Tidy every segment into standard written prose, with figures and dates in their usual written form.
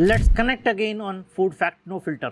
Let's connect again on Food Fact No Filter.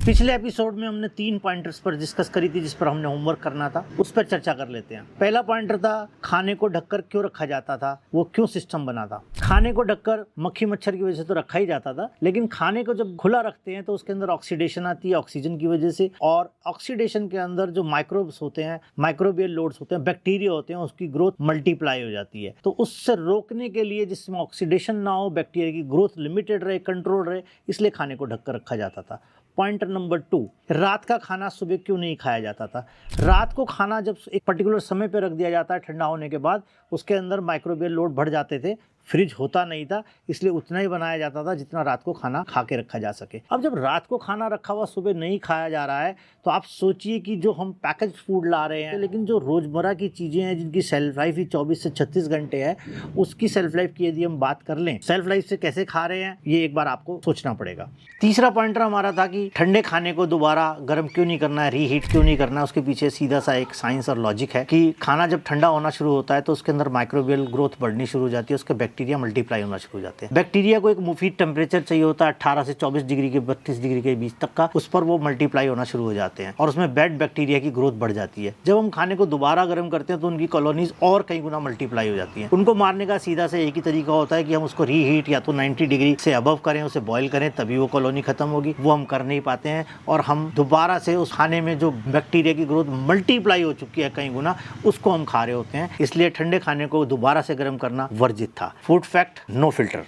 पिछले episode में हमने 3 पॉइंटर्स पर डिस्कस करी थी जिस पर हमने होमवर्क करना था, उस पर चर्चा कर लेते हैं। पहला पॉइंटर था खाने को ढककर क्यों रखा जाता था, वो क्यों सिस्टम बना था। खाने को ढककर मक्खी मच्छर की वजह से तो रखा ही जाता था, लेकिन खाने को जब खुला रखते हैं तो उसके अंदर ऑक्सीडेशन आती है ऑक्सीजन की वजह से, और ऑक्सीडेशन के अंदर जो माइक्रोब्स होते हैं, माइक्रोबियल लोड्स होते हैं, बैक्टीरिया होते हैं, उसकी ग्रोथ मल्टीप्लाई हो जाती है। तो उससे रोकने के लिए जिसमें ऑक्सीडेशन ना हो, बैक्टीरिया की ग्रोथ लिमिटेड रहे, कंट्रोल रहे, इसलिए खाने को ढककर रखा जाता था। पॉइंट नंबर 2, रात का खाना सुबह क्यों नहीं खाया जाता था। रात को खाना जब एक पर्टिकुलर समय पे रख दिया जाता है ठंडा होने के बाद, उसके अंदर माइक्रोबियल लोड बढ़ जाते थे, फ्रिज होता नहीं था, इसलिए उतना ही बनाया जाता था जितना रात को खाना खा के रखा जा सके। अब जब रात को खाना रखा हुआ सुबह नहीं खाया जा रहा है तो आप सोचिए कि जो हम पैकेज फूड ला रहे हैं, लेकिन जो रोज़मर्रा की चीज़ें हैं जिनकी सेल्फ लाइफ ही 24 से 36 घंटे है, उसकी सेल्फ लाइफ की यदि हम बात कर लें, सेल्फ लाइफ से कैसे खा रहे हैं ये एक बार आपको सोचना पड़ेगा। तीसरा पॉइंटर हमारा था कि ठंडे खाने को दोबारा गर्म क्यों नहीं करना है, रीहीट क्यों नहीं करना है। उसके पीछे सीधा सा एक साइंस और लॉजिक है कि खाना जब ठंडा होना शुरू होता है तो उसके अंदर माइक्रोबियल ग्रोथ बढ़नी शुरू हो जाती है, उसके बैक्टीरिया मल्टीप्लाई होना शुरू हो जाते हैं। बैक्टीरिया को एक मुफीद टेम्परेचर चाहिए होता है 18 से 24 डिग्री के 32 डिग्री के बीच तक का, उस पर वो मल्टीप्लाई होना शुरू हो जाते हैं और उसमें बैड बैक्टीरिया की ग्रोथ बढ़ जाती है। जब हम खाने को दोबारा गर्म करते हैं तो उनकी कॉलोनीज और कई गुना मल्टीप्लाई हो जाती हैं। उनको मारने का सीधा से एक ही तरीका होता है कि हम उसको रीहीट या तो 90 डिग्री से अबव करें, उसे बॉईल करें, तभी वो कॉलोनी खत्म होगी। वो हम कर नहीं पाते हैं और हम दोबारा से उस खाने में जो बैक्टीरिया की ग्रोथ मल्टीप्लाई हो चुकी है कई गुना, उसको हम खा रहे होते हैं। इसलिए ठंडे खाने को दोबारा से गर्म करना वर्जित था। Food fact no filter.